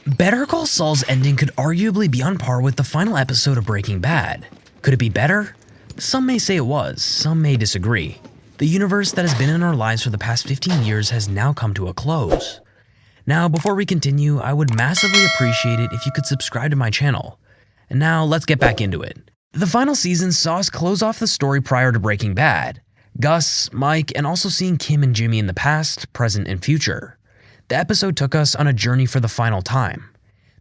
Better Call Saul's ending could arguably be on par with the final episode of Breaking Bad. Could it be better? Some may say it was, some may disagree. The universe that has been in our lives for the past 15 years has now come to a close. Now, before we continue, I would massively appreciate it if you could subscribe to my channel. And now, let's get back into it. The final season saw us close off the story prior to Breaking Bad. Gus, Mike, and also seeing Kim and Jimmy in the past, present, and future. The episode took us on a journey for the final time.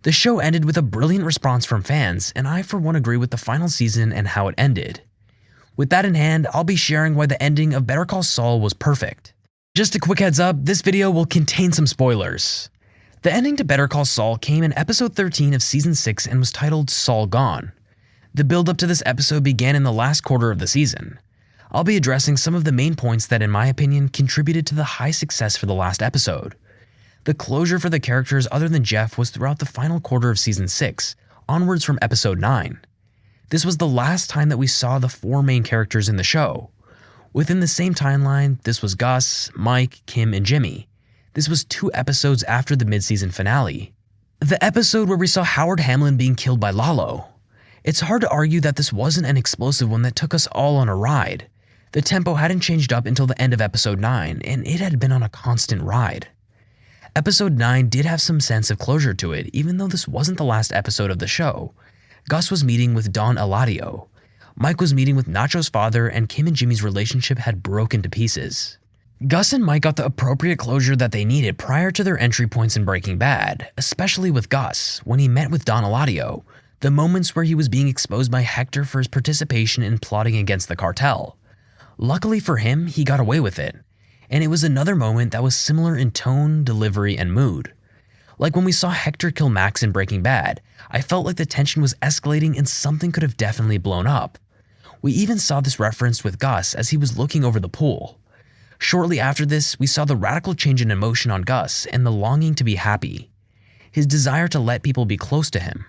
The show ended with a brilliant response from fans, and I for one agree with the final season and how it ended. With that in hand, I'll be sharing why the ending of Better Call Saul was perfect. Just a quick heads up, this video will contain some spoilers. The ending to Better Call Saul came in episode 13 of season 6 and was titled Saul Gone. The build up to this episode began in the last quarter of the season. I'll be addressing some of the main points that in my opinion contributed to the high success for the last episode. The closure for the characters other than Jeff was throughout the final quarter of season 6, onwards from episode 9. This was the last time that we saw the 4 main characters in the show. Within the same timeline, this was Gus, Mike, Kim, and Jimmy. This was 2 episodes after the mid-season finale. The episode where we saw Howard Hamlin being killed by Lalo. It's hard to argue that this wasn't an explosive one that took us all on a ride. The tempo hadn't changed up until the end of episode 9, and it had been on a constant ride. Episode 9 did have some sense of closure to it, even though this wasn't the last episode of the show. Gus was meeting with Don Eladio. Mike was meeting with Nacho's father, and Kim and Jimmy's relationship had broken to pieces. Gus and Mike got the appropriate closure that they needed prior to their entry points in Breaking Bad, especially with Gus, when he met with Don Eladio, the moments where he was being exposed by Hector for his participation in plotting against the cartel. Luckily for him, he got away with it. And it was another moment that was similar in tone, delivery, and mood. Like when we saw Hector kill Max in Breaking Bad, I felt like the tension was escalating and something could have definitely blown up. We even saw this referenced with Gus as he was looking over the pool. Shortly after this, we saw the radical change in emotion on Gus and the longing to be happy. His desire to let people be close to him.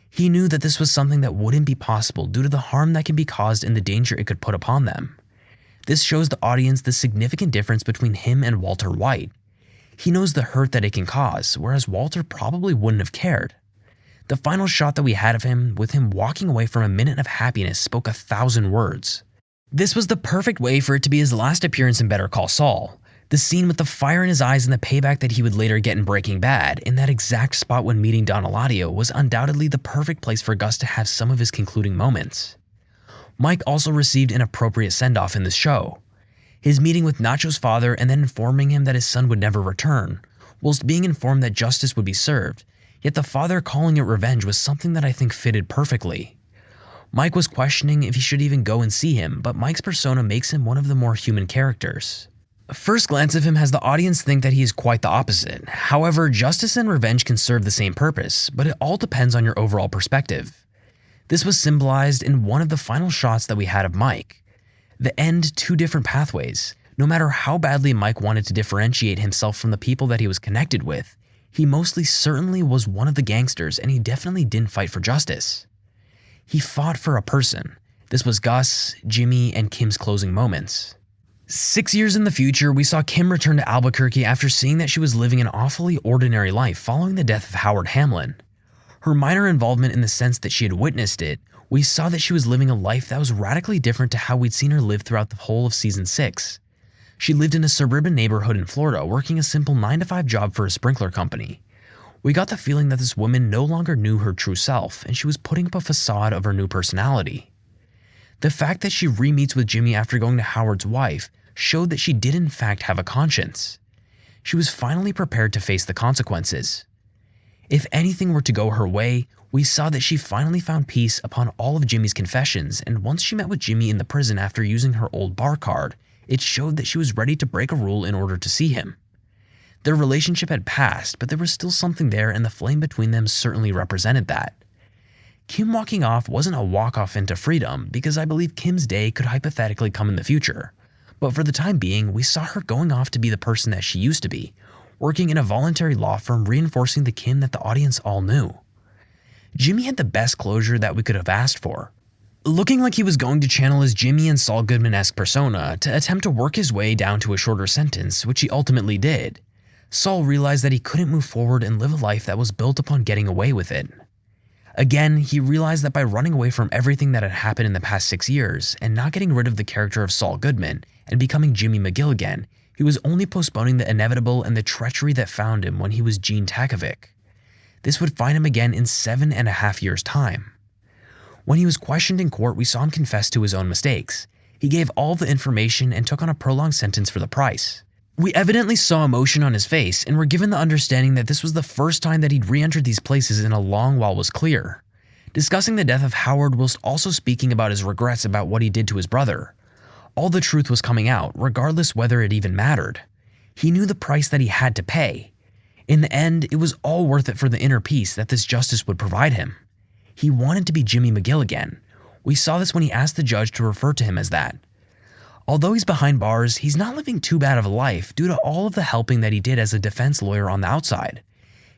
He knew that this was something that wouldn't be possible due to the harm that can be caused and the danger it could put upon them. This shows the audience the significant difference between him and Walter White. He knows the hurt that it can cause, whereas Walter probably wouldn't have cared. The final shot that we had of him, with him walking away from a minute of happiness, spoke 1,000 words. This was the perfect way for it to be his last appearance in Better Call Saul. The scene with the fire in his eyes and the payback that he would later get in Breaking Bad, in that exact spot when meeting Don Eladio, was undoubtedly the perfect place for Gus to have some of his concluding moments. Mike also received an appropriate send-off in this show. His meeting with Nacho's father and then informing him that his son would never return, whilst being informed that justice would be served, yet the father calling it revenge was something that I think fitted perfectly. Mike was questioning if he should even go and see him, but Mike's persona makes him one of the more human characters. A first glance of him has the audience think that he is quite the opposite. However, justice and revenge can serve the same purpose, but it all depends on your overall perspective. This was symbolized in one of the final shots that we had of Mike. The end 2 different pathways. No matter how badly Mike wanted to differentiate himself from the people that he was connected with, he mostly certainly was one of the gangsters and he definitely didn't fight for justice. He fought for a person. This was Gus, Jimmy, and Kim's closing moments. 6 years in the future, we saw Kim return to Albuquerque after seeing that she was living an awfully ordinary life following the death of Howard Hamlin. Her minor involvement in the sense that she had witnessed it, we saw that she was living a life that was radically different to how we'd seen her live throughout the whole of season 6. She lived in a suburban neighborhood in Florida, working a simple 9-to-5 job for a sprinkler company. We got the feeling that this woman no longer knew her true self, and she was putting up a facade of her new personality. The fact that she re-meets with Jimmy after going to Howard's wife showed that she did in fact have a conscience. She was finally prepared to face the consequences. If anything were to go her way, we saw that she finally found peace upon all of Jimmy's confessions, and once she met with Jimmy in the prison after using her old bar card, it showed that she was ready to break a rule in order to see him. Their relationship had passed, but there was still something there, and the flame between them certainly represented that. Kim walking off wasn't a walk-off into freedom, because I believe Kim's day could hypothetically come in the future. But for the time being, we saw her going off to be the person that she used to be, working in a voluntary law firm, reinforcing the Kim that the audience all knew. Jimmy had the best closure that we could have asked for. Looking like he was going to channel his Jimmy and Saulgoodman-esque persona to attempt to work his way down to a shorter sentence, which he ultimately did. Saul realized that he couldn't move forward and live a life that was built upon getting away with it. Again, he realized that by running away from everything that had happened in the past 6 years and not getting rid of the character of Saulgoodman and becoming Jimmy McGill again, he was only postponing the inevitable and the treachery that found him when he was Gene Takovic. This would find him again in 7.5 years' time. When he was questioned in court, we saw him confess to his own mistakes. He gave all the information and took on a prolonged sentence for the price. We evidently saw emotion on his face and were given the understanding that this was the first time that he'd re-entered these places in a long while was clear. Discussing the death of Howard whilst also speaking about his regrets about what he did to his brother. All the truth was coming out, regardless whether it even mattered. He knew the price that he had to pay. In the end, it was all worth it for the inner peace that this justice would provide him. He wanted to be Jimmy McGill again. We saw this when he asked the judge to refer to him as that. Although he's behind bars, he's not living too bad of a life due to all of the helping that he did as a defense lawyer on the outside.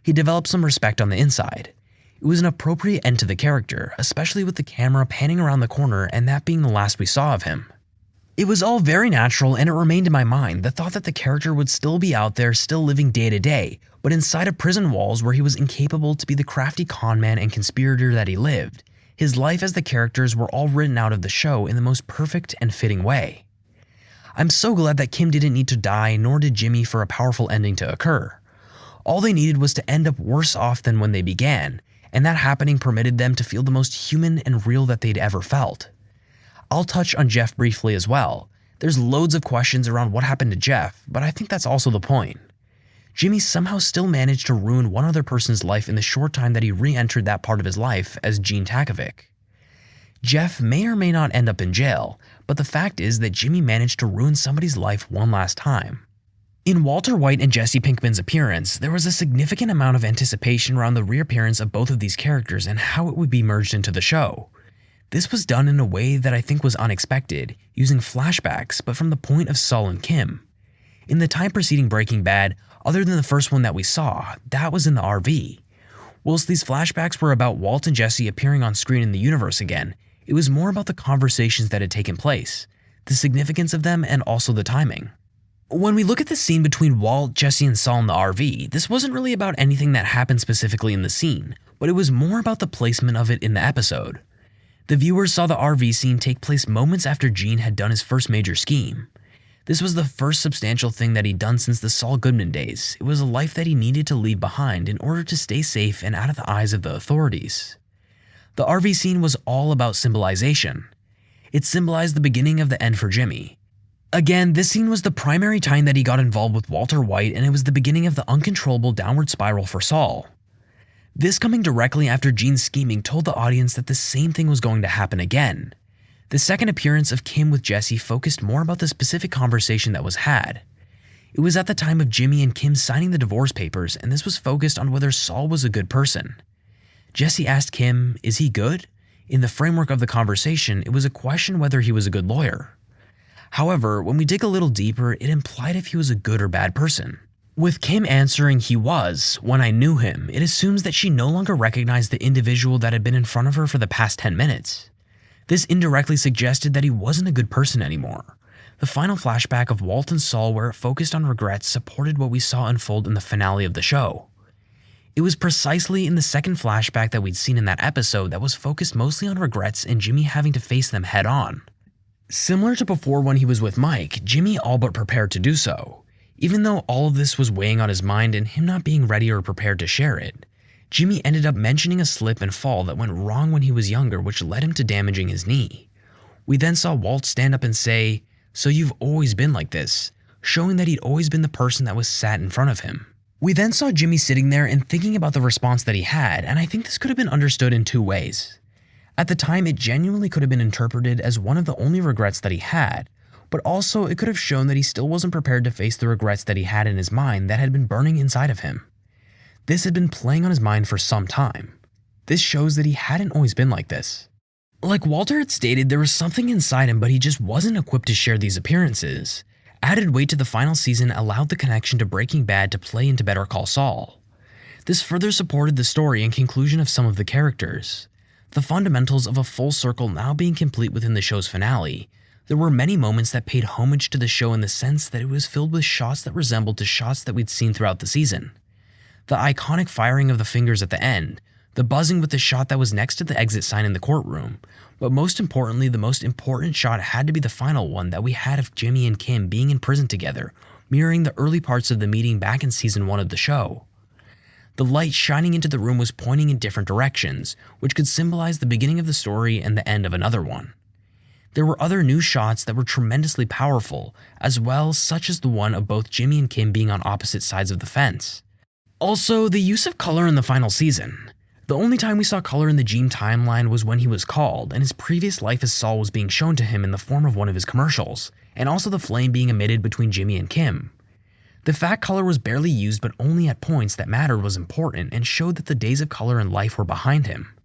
He developed some respect on the inside. It was an appropriate end to the character, especially with the camera panning around the corner and that being the last we saw of him. It was all very natural, and it remained in my mind the thought that the character would still be out there, still living day to day, but inside of prison walls where he was incapable to be the crafty conman and conspirator that he lived. His life as the characters were all written out of the show in the most perfect and fitting way. I'm so glad that Kim didn't need to die, nor did Jimmy, for a powerful ending to occur. All they needed was to end up worse off than when they began, and that happening permitted them to feel the most human and real that they'd ever felt. I'll touch on Jeff briefly as well. There's loads of questions around what happened to Jeff, but I think that's also the point. Jimmy somehow still managed to ruin one other person's life in the short time that he re-entered that part of his life as Gene Takovic. Jeff may or may not end up in jail, but the fact is that Jimmy managed to ruin somebody's life one last time. In Walter White and Jesse Pinkman's appearance, there was a significant amount of anticipation around the reappearance of both of these characters and how it would be merged into the show. This was done in a way that I think was unexpected, using flashbacks, but from the point of Saul and Kim. In the time preceding Breaking Bad, other than the first one that we saw, that was in the RV. Whilst these flashbacks were about Walt and Jesse appearing on screen in the universe again, it was more about the conversations that had taken place, the significance of them, and also the timing. When we look at the scene between Walt, Jesse, and Saul in the RV, this wasn't really about anything that happened specifically in the scene, but it was more about the placement of it in the episode. The viewers saw the RV scene take place moments after Gene had done his first major scheme. This was the first substantial thing that he'd done since the Saulgoodman days. It was a life that he needed to leave behind in order to stay safe and out of the eyes of the authorities. The RV scene was all about symbolization. It symbolized the beginning of the end for Jimmy. Again, this scene was the primary time that he got involved with Walter White, and it was the beginning of the uncontrollable downward spiral for Saul. This coming directly after Gene's scheming told the audience that the same thing was going to happen again. The second appearance of Kim with Jesse focused more about the specific conversation that was had. It was at the time of Jimmy and Kim signing the divorce papers, and this was focused on whether Saul was a good person. Jesse asked Kim, "Is he good?" In the framework of the conversation, it was a question whether he was a good lawyer. However, when we dig a little deeper, it implied if he was a good or bad person. With Kim answering he was, when I knew him, it assumes that she no longer recognized the individual that had been in front of her for the past 10 minutes. This indirectly suggested that he wasn't a good person anymore. The final flashback of Walt and Saul, where it focused on regrets, supported what we saw unfold in the finale of the show. It was precisely in the second flashback that we'd seen in that episode that was focused mostly on regrets and Jimmy having to face them head on. Similar to before when he was with Mike, Jimmy all but prepared to do so. Even though all of this was weighing on his mind and him not being ready or prepared to share it, Jimmy ended up mentioning a slip and fall that went wrong when he was younger, which led him to damaging his knee. We then saw Walt stand up and say, "So you've always been like this," showing that he'd always been the person that was sat in front of him. We then saw Jimmy sitting there and thinking about the response that he had, and I think this could have been understood in two ways. At the time, it genuinely could have been interpreted as one of the only regrets that he had, but also it could have shown that he still wasn't prepared to face the regrets that he had in his mind that had been burning inside of him. This had been playing on his mind for some time. This shows that he hadn't always been like this. Like Walter had stated, there was something inside him, but he just wasn't equipped to share these appearances. Added weight to the final season allowed the connection to Breaking Bad to play into Better Call Saul. This further supported the story and conclusion of some of the characters. The fundamentals of a full circle now being complete within the show's finale, There were many moments that paid homage to the show in the sense that it was filled with shots that resembled to shots that we'd seen throughout the season. The iconic firing of the fingers at the end, the buzzing with the shot that was next to the exit sign in the courtroom, but most importantly, the most important shot had to be the final one that we had of Jimmy and Kim being in prison together, mirroring the early parts of the meeting back in season 1 of the show. The light shining into the room was pointing in different directions, which could symbolize the beginning of the story and the end of another one. There were other new shots that were tremendously powerful, as well, such as the one of both Jimmy and Kim being on opposite sides of the fence. Also, the use of color in the final season. The only time we saw color in the Gene timeline was when he was called, and his previous life as Saul was being shown to him in the form of one of his commercials, and also the flame being emitted between Jimmy and Kim. The fact color was barely used but only at points that mattered was important and showed that the days of color in life were behind him.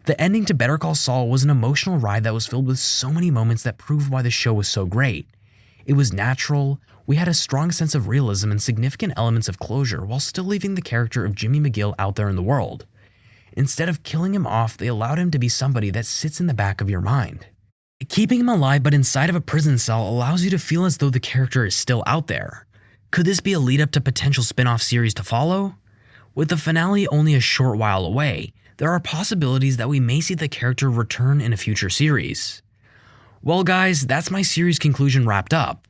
The ending to Better Call Saul was an emotional ride that was filled with so many moments that proved why the show was so great. It was natural, we had a strong sense of realism and significant elements of closure while still leaving the character of Jimmy McGill out there in the world. Instead of killing him off, they allowed him to be somebody that sits in the back of your mind. Keeping him alive but inside of a prison cell allows you to feel as though the character is still out there. Could this be a lead up to potential spin-off series to follow? With the finale only a short while away, there are possibilities that we may see the character return in a future series. Well guys, that's my series conclusion wrapped up.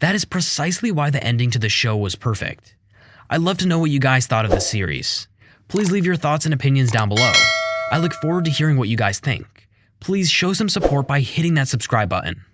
That is precisely why the ending to the show was perfect. I'd love to know what you guys thought of the series. Please leave your thoughts and opinions down below. I look forward to hearing what you guys think. Please show some support by hitting that subscribe button.